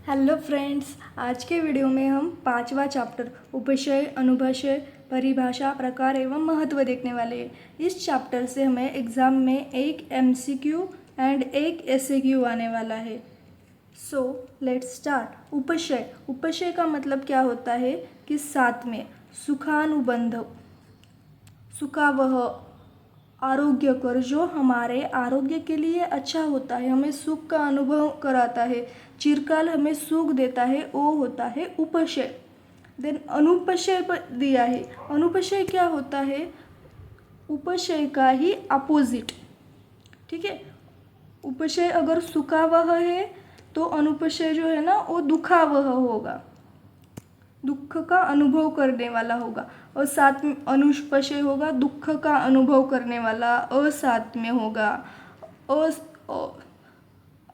Hello friends, आज के video में हम पांचवा चैप्टर उपशय, अनुपशय, परिभाषा, प्रकार एवं महत्व देखने वाले हैं। इस चैप्टर से हमें एग्ज़ाम में एक एमसीक्यू एंड एक एसएक्यू आने वाला है। So let's start. उपशय, उपशय का मतलब क्या होता है कि साथ में सुखानुबंध, सुखावह, आरोग्यकर, जो हमारे आरोग्य के लिए अच्छा होता है, हमें सुख का अनुभव कराता है, चिरकाल हमें सुख देता है, वो होता है उपशय। देन अनुपशय पर दिया है। अनुपशय क्या होता है? उपशय का ही अपोजिट। ठीक है, उपशय अगर सुखावह है तो अनुपशय जो है ना वो दुखावह होगा, दुख का अनुभव करने वाला होगा। और साथ में अनुपशय होगा, दुख का अनुभव करने वाला, असाथ में होगा,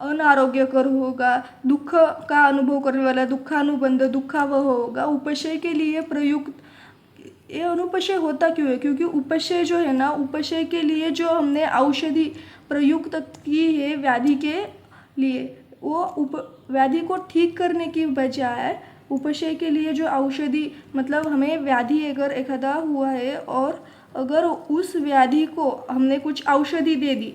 अनारोग्यकर होगा, दुख का अनुभव करने वाला, दुखानुबंध, दुखावह होगा। उपशय के लिए प्रयुक्त ये अनुपशय होता क्यों है? क्योंकि उपशय जो है ना, उपशय के लिए जो हमने औषधि प्रयुक्त की है व्याधि के लिए, वो व्याधि को ठीक करने की बजाय उपशय के लिए जो औषधि, मतलब हमें व्याधि अगर एखादा हुआ है और अगर उस व्याधि को हमने कुछ औषधि दे दी,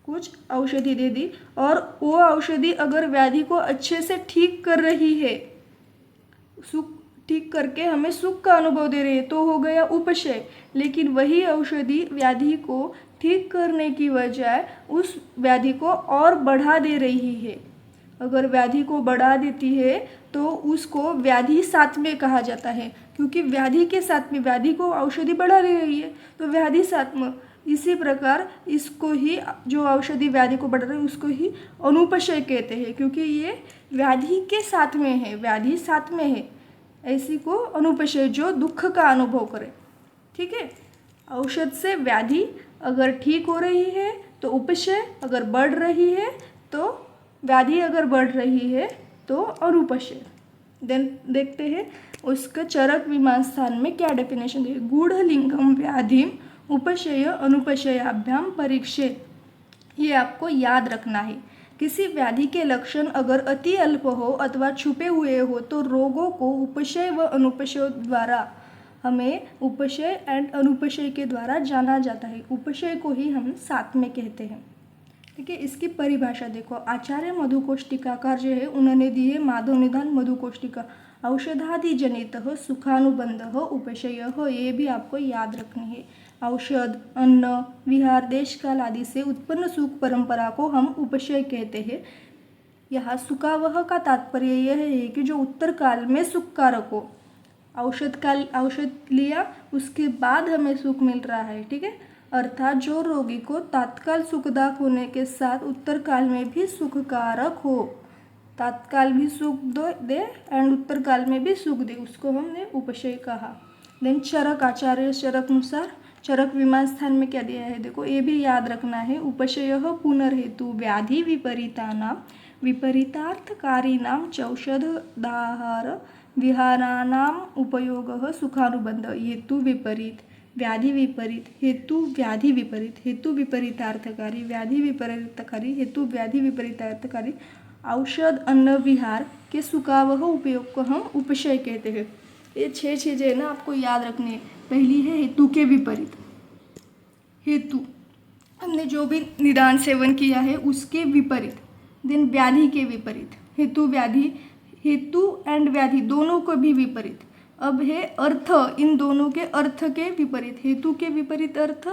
कुछ औषधि दे दी और वो औषधि अगर व्याधि को अच्छे से ठीक कर रही है, सुख ठीक करके हमें सुख का अनुभव दे रही है, तो हो गया उपशय। लेकिन वही औषधि व्याधि को ठीक करने की बजाय उस व्याधि को और बढ़ा दे रही है। अगर व्याधि को बढ़ा देती है तो उसको व्याधि सात्म्य कहा जाता है, क्योंकि व्याधि के साथ में व्याधि को औषधि बढ़ा दे रही है तो व्याधि सात्म्य। इसी प्रकार इसको ही, जो औषधि व्याधि को बढ़ा रही है उसको ही अनुपशय कहते हैं, क्योंकि ये व्याधि के साथ में है, व्याधि साथ में है। ऐसी को अनुपशय, जो दुख का अनुभव करे। ठीक है, औषध से व्याधि अगर ठीक हो रही है तो उपशय, अगर बढ़ रही है तो व्याधि, अगर बढ़ रही है तो अनुपशय। देन देखते हैं उसका चरक विमानस्थान में क्या डेफिनेशन है। गूढ़लिंगम व्याधिम उपशय अनुपशयाभ्याम परीक्षे। ये आपको याद रखना है। किसी व्याधि के लक्षण अगर अति अल्प हो अथवा छुपे हुए हो तो रोगों को उपशय व अनुपशय द्वारा, हमें उपशय एंड अनुपशय के द्वारा जाना जाता है। उपशय को ही हम साथ में कहते हैं। ठीक है, इसकी परिभाषा देखो। आचार्य मधुकोष्टिकाकार जो है उन्होंने दी है माधव निदान मधुकोष्टिका। औषधादि जनित सुखानुबंध उपशय, ये भी आपको याद रखनी है। औषध, अन्न, विहार, देश काल आदि से उत्पन्न सुख परंपरा को हम उपशय कहते हैं। यहाँ सुखावह का तात्पर्य यह है कि जो उत्तर काल में सुखकारक हो। औषध लिया उसके बाद हमें सुख मिल रहा है। ठीक है, अर्थात जो रोगी को तात्काल सुखदायक होने के साथ उत्तर काल में भी सुखकारक हो, तात्काल भी सुख दे एंड उत्तर काल में भी सुख दे, उसको हमने उपशय कहा। देन चरक, आचार्य चरक अनुसार चरक विमान स्थान में क्या दिया है देखो, ये भी याद रखना है। उपशय पुनर्हेतु व्याधि विपरीतानां विपरीतार्थकारीणां चौषधाहार विहाराणाम उपयोगः सुखानुबंध। हेतु विपरीत, व्याधि विपरीत, हेतु व्याधि विपरीत, हेतु विपरीतार्थकारी, व्याधि विपरीतकारी, हेतु व्याधि विपरीतार्थकारी, औषध, अन्न, विहार के सुखावह उपयोग को हम उपशय कहते हैं। ये 6 चीज़ें ना आपको याद रखनी है। पहली है हेतु के विपरीत। हेतु, हमने जो भी निदान सेवन किया है उसके विपरीत। देन व्याधि के विपरीत, हेतु व्याधि, हेतु एंड व्याधि दोनों को भी विपरीत। अब है अर्थ, इन दोनों के अर्थ के विपरीत, हेतु के विपरीत अर्थ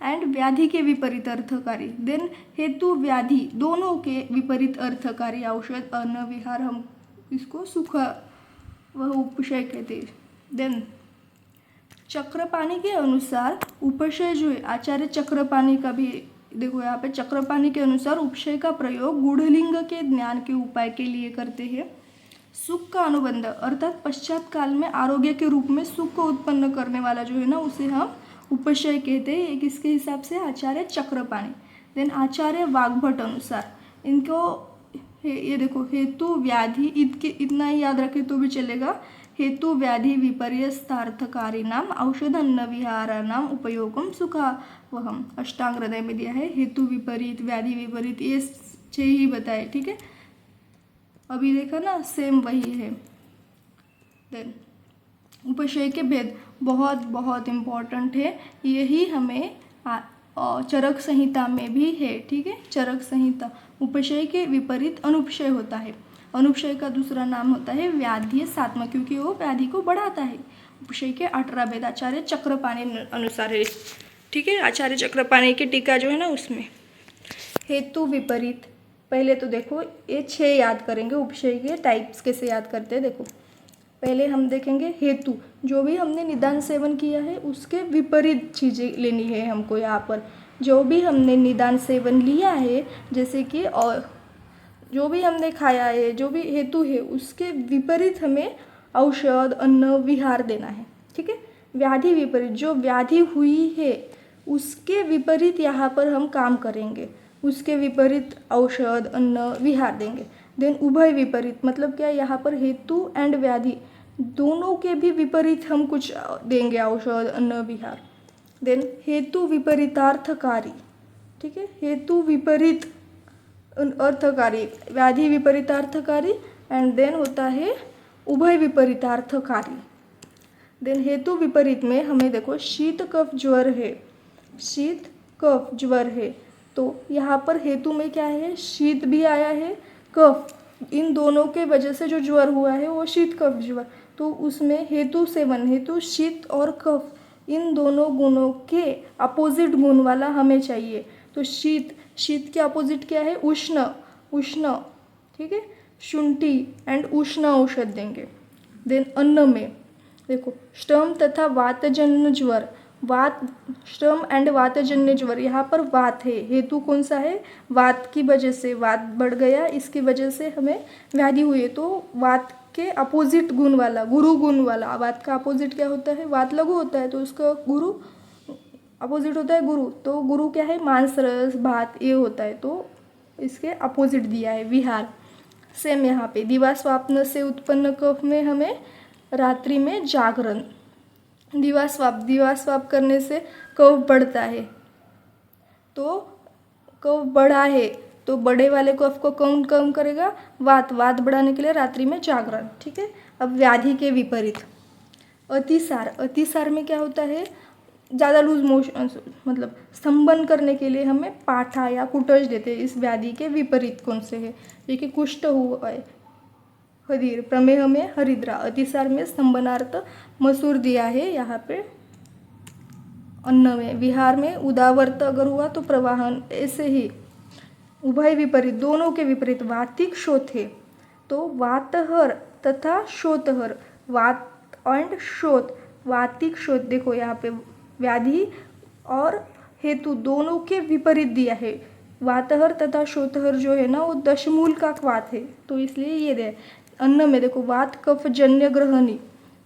एंड व्याधि के विपरीत अर्थकारी। देन हेतु व्याधि दोनों के विपरीत अर्थकारी, औषध, अन्न, विहार, हम इसको सुख वह उपशय कहते हैं। देन चक्रपाणी के अनुसार उपशय जो है, आचार्य चक्रपाणी का भी देखो यहाँ पे, चक्रपाणी के अनुसार उपशय का प्रयोग गूढ़लिंग के ज्ञान के उपाय के लिए करते हैं। सुख का अनुबंध अर्थात पश्चात काल में आरोग्य के रूप में सुख को उत्पन्न करने वाला जो है ना, उसे हम उपशय कहते हैं। एक इसके हिसाब से आचार्य चक्रपाणी। देन आचार्य वाग्भट अनुसार इनको ये देखो, हेतु व्याधि, इतना ही याद रखे तो भी चलेगा। हेतु व्याधि विपर्यस्तार्थकारी नाम औषध अन्न विहाराणाम उपयोगम सुखावहम। अष्टांग हृदय में दिया है। हेतु विपरीत, व्याधि विपरीत, ये 6 ही बताए। ठीक है, अभी देखा ना, सेम वही है। देन उपशय के भेद बहुत बहुत इम्पॉर्टेंट है, यही हमें चरक संहिता में भी है, ठीक है। चरक संहिता, उपशय के विपरीत अनुपशय होता है। अनुपशय का दूसरा नाम होता है व्याधि सात्मक, क्योंकि वो व्याधि को बढ़ाता है। उपशय के 18 भेद आचार्य चक्रपाणी अनुसार है, ठीक है। आचार्य चक्रपाणी की टीका जो है ना उसमें। हेतु विपरीत, पहले तो देखो ये 6 याद करेंगे उपशय के टाइप्स कैसे याद करते हैं। देखो पहले हम देखेंगे हेतु, जो भी हमने निदान सेवन किया है उसके विपरीत चीज़ें लेनी है हमको। यहाँ पर जो भी हमने निदान सेवन लिया है, जैसे कि और जो भी हमने खाया है, जो भी हेतु है उसके विपरीत हमें औषध, अन्न, विहार देना है, ठीक है। व्याधि विपरीत, जो व्याधि हुई है उसके विपरीत यहाँ पर हम काम करेंगे, उसके विपरीत औषध, अन्न, विहार देंगे। देन उभय विपरीत, मतलब क्या, यहाँ पर हेतु एंड व्याधि दोनों के भी विपरीत हम कुछ देंगे, औषध, अन्न, विहार। देन हेतु विपरीतार्थकारी, ठीक है। हेतु विपरीत अर्थकारी, व्याधि विपरीतार्थकारी, एंड देन होता है उभय विपरीतार्थकारी। देन हेतु विपरीत में हमें देखो शीत कफ ज्वर है, शीत कफ ज्वर है, तो यहाँ पर हेतु में क्या है, शीत भी आया है, कफ, इन दोनों के वजह से जो ज्वर हुआ है वो शीत कफ ज्वर, तो उसमें हेतु सेवन, हेतु शीत और कफ इन दोनों गुणों के अपोजिट गुण वाला हमें चाहिए। तो शीत, शीत के अपोजिट क्या है, उष्ण, उष्ण, ठीक है, शुंठी एंड उष्ण औषध देंगे। देन अन्न में देखो श्रम तथा वातजन्य ज्वर, वात, श्रम एंड वातजन्य ज्वर, यहाँ पर वात है, हेतु कौन सा है, वात की वजह से, वात बढ़ गया इसकी वजह से हमें व्याधि हुई है, तो वात के अपोजिट गुण वाला, गुरु गुण वाला, वात का अपोजिट क्या होता है, वात लघु होता है तो उसका गुरु अपोजिट होता है गुरु, तो गुरु क्या है, मांस रस भात ये होता है, तो इसके अपोजिट दिया है विहार। सेम यहाँ पे दिवा स्वाप्न से उत्पन्न कफ में हमें रात्रि में जागरण, दिवा स्वाप करने से कफ बढ़ता है, तो कफ बढ़ा है तो बड़े वाले कफ को कौन कम करेगा, वात, वात बढ़ाने के लिए रात्रि में जागरण, ठीक है। अब व्याधि के विपरीत अतिसार, अतिसार में क्या होता है, ज़्यादा लूज मोशन, मतलब स्तंभन करने के लिए हमें पाठा या कुटज देते हैं। इस व्याधि के विपरीत कौन से है, देखिए कुष्ठ हुआ है, हदीर, प्रमेह में हरिद्रा, अतिसार में स्तंभनार्थ मसूर दिया है यहाँ पे। अन्न में, विहार में उदावर्त अगर हुआ तो प्रवाहन, ऐसे ही उभय विपरीत, दोनों के विपरीत वातिक शोथ है, तो वातहर तथा शोतहर, वात एंड शोथ, वातिक शोथ, देखो यहाँ पे व्याधि और हेतु दोनों के विपरीत दिया है। वातहर तथा शोतहर जो है ना वो दशमूल का वात है, तो इसलिए ये दे। अन्न में देखो वात कफ जन्य ग्रहणी,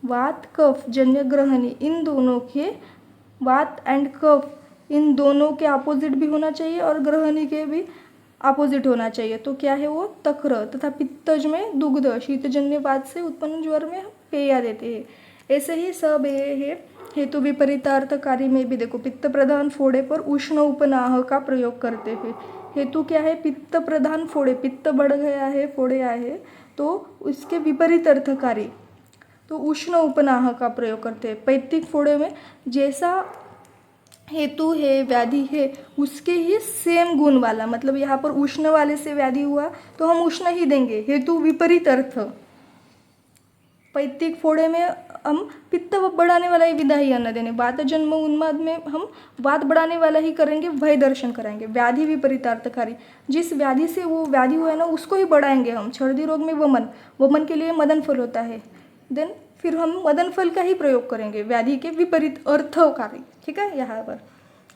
वात कफ जन्य ग्रहणी, इन दोनों के, वात एंड कफ इन दोनों के अपोजिट भी होना चाहिए और ग्रहणी के भी अपोजिट होना चाहिए, तो क्या है वो तक्र, तथा पित्तज में दुग्ध, शीतजन्य वात से उत्पन्न ज्वर में पेया देते हैं। ऐसे ही सब ये है। हेतु विपरीतार्थकारी में भी देखो पित्त प्रधान फोड़े पर उष्ण उपनाह का प्रयोग करते हैं। हेतु क्या है, पित्त प्रधान फोड़े, पित्त बढ़ गया है, फोड़े आए हैं, तो उसके विपरीत अर्थकारी, तो उष्ण उपनाह का प्रयोग करते हैं। पैतृक फोड़े में जैसा हेतु है, व्याधि है, उसके ही सेम गुण वाला, मतलब यहाँ पर उष्ण वाले से व्याधि हुआ तो हम उष्ण ही देंगे, हेतु विपरीत अर्थ। पैतृक फोड़े में हम पित्त बढ़ाने वाला ही विधायी अन्न देने, वात जन्म उन्माद में हम वात बढ़ाने वाला ही करेंगे, भय दर्शन कराएंगे। व्याधि विपरीतार्थकारी, जिस व्याधि से वो व्याधि हुआ है ना उसको ही बढ़ाएंगे हम। छर्दी रोग में वमन, वमन के लिए मदन फल होता है, देन फिर हम मदन फल का ही प्रयोग करेंगे, व्याधि के विपरीत अर्थकारी, ठीक है। यहाँ पर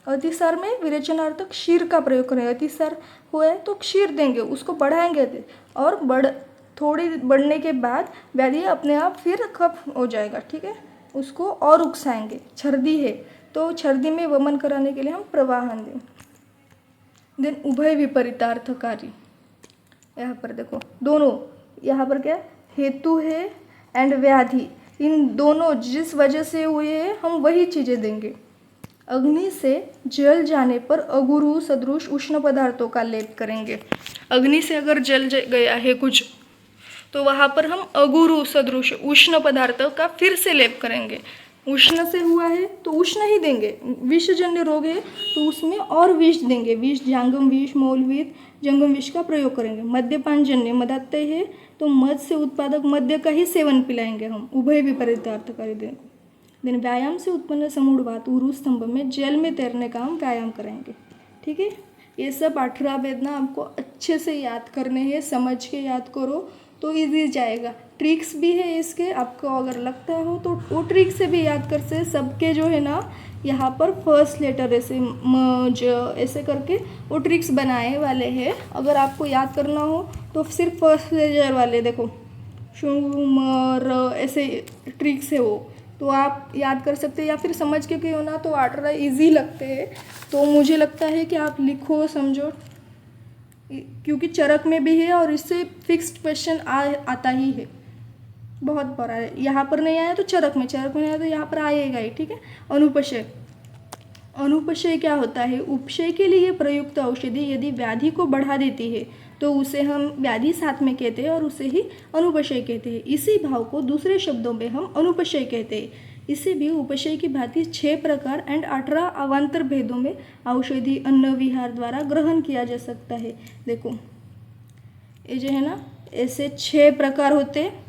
अतिसार में विरेचनार्थक क्षीर का प्रयोग करेंगे, अतिसार हुआ है तो क्षीर देंगे, उसको बढ़ाएंगे और थोड़ी बढ़ने के बाद व्याधि अपने आप फिर कफ हो जाएगा, ठीक है, उसको और उकसाएंगे। छर्दी है तो छर्दी में वमन कराने के लिए हम प्रवाहन दें। देन उभय विपरीतार्थकारी, यहाँ पर देखो दोनों, यहाँ पर क्या हेतु है एंड व्याधि, इन दोनों जिस वजह से हुए हैं हम वही चीज़ें देंगे। अग्नि से जल जाने पर अगुरु सदृश उष्ण पदार्थों का लेप करेंगे। अग्नि से अगर जल गया है कुछ तो वहाँ पर हम अगुरु सदृश उष्ण पदार्थ का फिर से लेप करेंगे। उष्ण से हुआ है तो उष्ण ही देंगे, विषजन्य रोग है तो उसमें और विष देंगे, विष जांगम विष मौलवित जंगम विष का प्रयोग करेंगे। मद्यपान जन्य मदात्य है तो मद से उत्पादक मद्य का ही सेवन पिलाएंगे हम, उभय विपरीतार्थकारी देन व्यायाम से उत्पन्न समूढ़वात उरु स्तंभ में जल में तैरने का हम व्यायाम कराएंगे। ठीक है, ये सब 18 वेद ना आपको अच्छे से याद करने हैं, समझ के याद करो तो इजी जाएगा। ट्रिक्स भी है इसके, आपको अगर लगता हो तो वो ट्रिक से भी याद कर से सबके जो है ना यहाँ पर फर्स्ट लेटर ऐसे म ज ऐसे करके वो ट्रिक्स बनाए वाले हैं। अगर आपको याद करना हो तो सिर्फ फर्स्ट लेटर वाले देखो शु म र ऐसे ट्रिक्स है वो, तो आप याद कर सकते हैं या फिर समझ के क्यों ना, तो 18 इजी लगते हैं। तो मुझे लगता है कि आप लिखो समझो, क्योंकि चरक में भी है और इससे फिक्स्ड क्वेश्चन आता ही है, बहुत बड़ा है। यहाँ पर नहीं आया तो चरक में नहीं आया तो यहाँ पर आएगा ही। ठीक है, अनुपशय। अनुपशय क्या होता है? उपशय के लिए प्रयुक्त औषधि यदि व्याधि को बढ़ा देती है तो उसे हम व्याधि साथ में कहते हैं और उसे ही अनुपशय कहते हैं। इसी भाव को दूसरे शब्दों में हम अनुपशय कहते हैं। इसे भी उपशय की भांति 6 प्रकार एंड 18 अवान्तर भेदों में औषधि अन्न विहार द्वारा ग्रहण किया जा सकता है। देखो ये जो है ना ऐसे 6 प्रकार होते हैं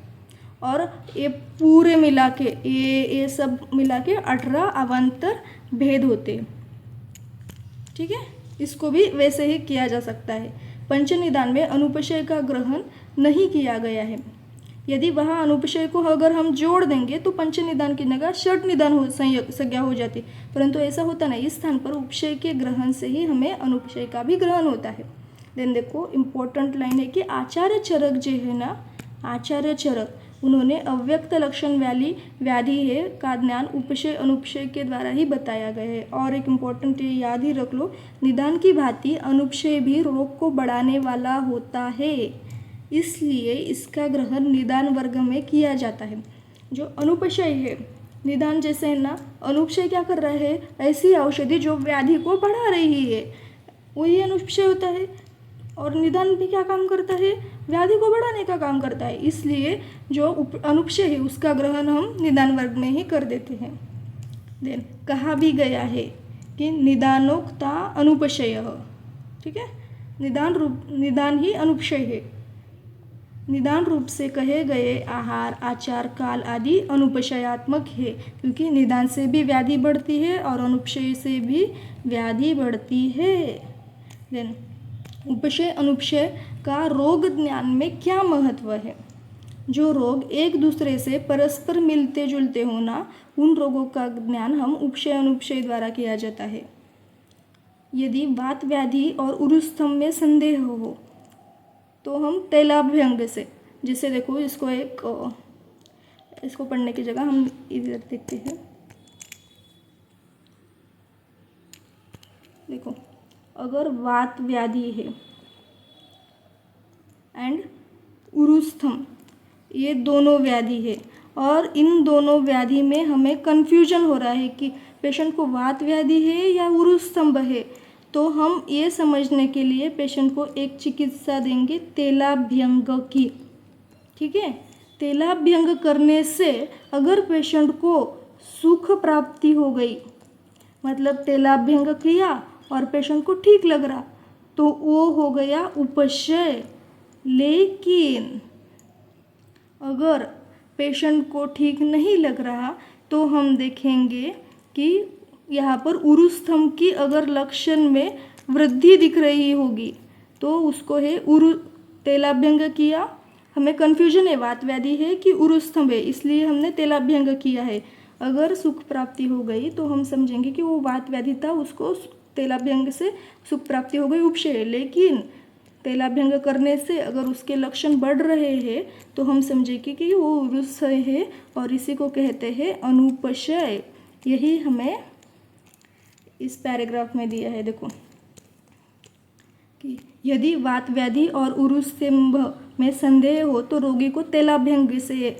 और ये पूरे मिला के ये सब मिला के 18 अवान्तर भेद होते हैं। ठीक है, इसको भी वैसे ही किया जा सकता है। पंचनिदान में अनुपशय का ग्रहण नहीं किया गया है। यदि वहाँ अनुपशय को अगर हम जोड़ देंगे तो पंचनिदान की जगह षट निदान हो संज्ञा हो जाती, परंतु ऐसा होता नहीं। इस स्थान पर उपशय के ग्रहण से ही हमें अनुपशय का भी ग्रहण होता है। देन देखो इम्पोर्टेंट लाइन है कि आचार्य चरक जो है ना, आचार्य चरक उन्होंने अव्यक्त लक्षण वाली व्याधि है का ज्ञान उपशय अनुपशय के द्वारा ही बताया गया है। और एक इम्पोर्टेंट ये याद ही रख लो, निदान की भांति अनुपशय भी रोग को बढ़ाने वाला होता है, इसलिए इसका ग्रहण निदान वर्ग में किया जाता है। जो अनुपशय है, निदान जैसे है ना, अनुपशय क्या कर रहा है? ऐसी औषधि जो व्याधि को बढ़ा रही है वही अनुपशय होता है, और निदान भी क्या काम करता है? व्याधि को बढ़ाने का काम करता है, इसलिए जो अनुपशय है उसका ग्रहण हम निदान वर्ग में ही कर देते हैं। देन कहा भी गया है कि निदानोक्ता अनुपशय। ठीक है, निदान ही अनुपशय है। निदान रूप से कहे गए आहार आचार काल आदि अनुपशयात्मक है, क्योंकि निदान से भी व्याधि बढ़ती है और अनुपशय से भी व्याधि बढ़ती है। देन उपशय अनुपशय का रोग ज्ञान में क्या महत्व है? जो रोग एक दूसरे से परस्पर मिलते जुलते होना, उन रोगों का ज्ञान हम उपशय अनुपशय द्वारा किया जाता है। यदि वात व्याधि और उरुस्थम में संदेह हो तो हम तैलाभ्यंग से, जैसे देखो इसको पढ़ने की जगह हम इधर देखते हैं। देखो अगर वात व्याधि है एंड उरुस्थम, ये दोनों व्याधि है और इन दोनों व्याधि में हमें कन्फ्यूजन हो रहा है कि पेशेंट को वात व्याधि है या उरुस्तंभ है, तो हम ये समझने के लिए पेशेंट को एक चिकित्सा देंगे तेलाभ्यंग की। ठीक है, तेलाभ्यंग करने से अगर पेशेंट को सुख प्राप्ति हो गई, मतलब तेलाभ्यंग किया और पेशेंट को ठीक लग रहा, तो वो हो गया उपशय। लेकिन अगर पेशेंट को ठीक नहीं लग रहा तो हम देखेंगे कि यहाँ पर उरुस्थम की अगर लक्षण में वृद्धि दिख रही होगी तो उसको है तेलाभ्यंग किया। हमें कन्फ्यूजन है वात व्याधि है कि उरुस्थम है, इसलिए हमने तेलाभ्यंग किया है। अगर सुख प्राप्ति हो गई तो हम समझेंगे कि वो वात व्याधि था, उसको तेलाभ्यंग से सुख प्राप्ति हो गई, उपशय। लेकिन तेलाभ्यंग करने से अगर उसके लक्षण बढ़ रहे हैं तो हम समझेंगे कि वो उरुस्थय है और इसी को कहते हैं अनुपशय। यही हमें इस पैराग्राफ में दिया है। देखो कि यदि वात व्याधि और उरुस्तंभ में संदेह हो तो रोगी को तेलाभ्यंग से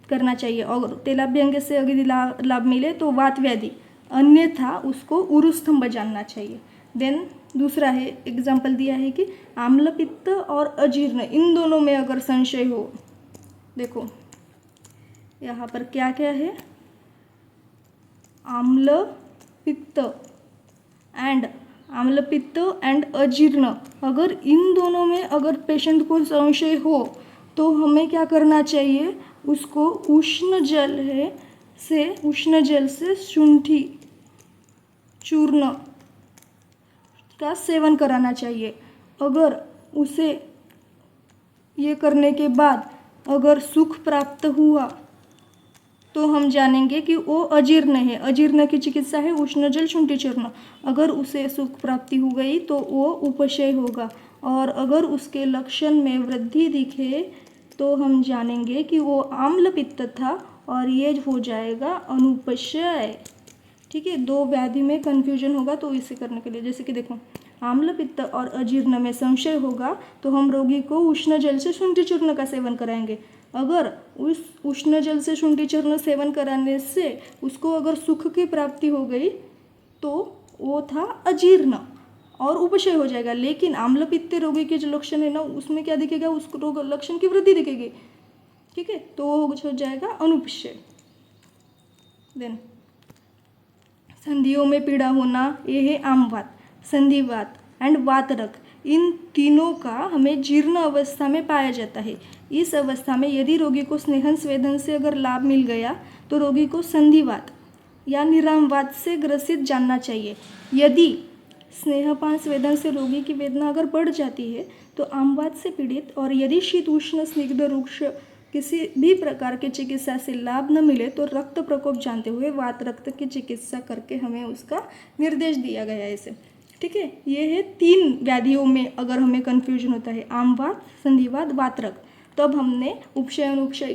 करना चाहिए, और तेलाभ्यंग से अगर लाभ मिले तो वात व्याधि, अन्यथा उसको उरुस्तंभ जानना चाहिए। देन दूसरा है, एग्जाम्पल दिया है कि आम्ल पित्त और अजीर्ण इन दोनों में अगर संशय हो, देखो यहाँ पर क्या क्या है, आम्ल पित्त एंड अजीर्ण, अगर इन दोनों में अगर पेशेंट को संशय हो तो हमें क्या करना चाहिए, उसको उष्ण जल से शुंठी चूर्ण का सेवन कराना चाहिए। अगर उसे ये करने के बाद अगर सुख प्राप्त हुआ तो हम जानेंगे कि वो अजीर्ण है। अजीर्ण की चिकित्सा है उष्ण जल शुंठी चूर्ण। अगर उसे सुख प्राप्ति हो गई तो वो उपशय होगा, और अगर उसके लक्षण में वृद्धि दिखे तो हम जानेंगे कि वो आम्ल पित्त था और ये हो जाएगा अनुपशय। ठीक है, दो व्याधि में कन्फ्यूजन होगा तो इसे करने के लिए, जैसे कि देखो आम्ल पित्त और अजीर्ण में संशय होगा तो हम रोगी को उष्ण जल से शुंठी चूर्ण का सेवन कराएंगे। अगर उस उष्ण जल से शुंठी चूर्ण सेवन कराने से उसको अगर सुख की प्राप्ति हो गई तो वो था अजीर्ण और उपशय हो जाएगा। लेकिन आम्ल पित्त रोगी के जो लक्षण है ना, उसमें क्या दिखेगा, उस रोग लक्षण की वृद्धि दिखेगी। ठीक है, तो वो हो जाएगा अनुपशय। देन संधियों में पीड़ा होना, ये है आमवात, संधिवात एंड वातरक। इन तीनों का हमें जीर्ण अवस्था में पाया जाता है। इस अवस्था में यदि रोगी को स्नेहन स्वेदन से अगर लाभ मिल गया तो रोगी को संधिवात या निरामवात से ग्रसित जानना चाहिए। यदि स्नेहपान स्वेदन से रोगी की वेदना अगर बढ़ जाती है तो आमवात से पीड़ित, और यदि शीत उष्ण स्निग्ध रुक्ष किसी भी प्रकार की चिकित्सा से लाभ न मिले तो रक्त प्रकोप जानते हुए वात रक्त की चिकित्सा करके हमें उसका निर्देश दिया गया है इसे। ठीक है, ये है 3 व्याधियों में अगर हमें कन्फ्यूजन होता है, आमवात, संधिवात, वातरक, तब हमने उपशय अनुपशय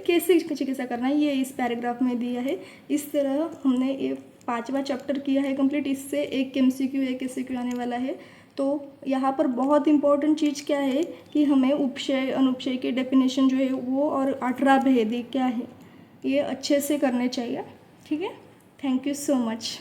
कैसे चिकित्सा करना है ये इस पैराग्राफ में दिया है। इस तरह हमने ये 5वां चैप्टर किया है कंप्लीट। इससे एक MCQ एक SCQ आने वाला है। तो यहाँ पर बहुत इंपॉर्टेंट चीज़ क्या है कि हमें उपशय अनुपशय की डेफिनेशन जो है वो और 18 भेदी क्या है ये अच्छे से करने चाहिए। ठीक है, थैंक यू सो मच।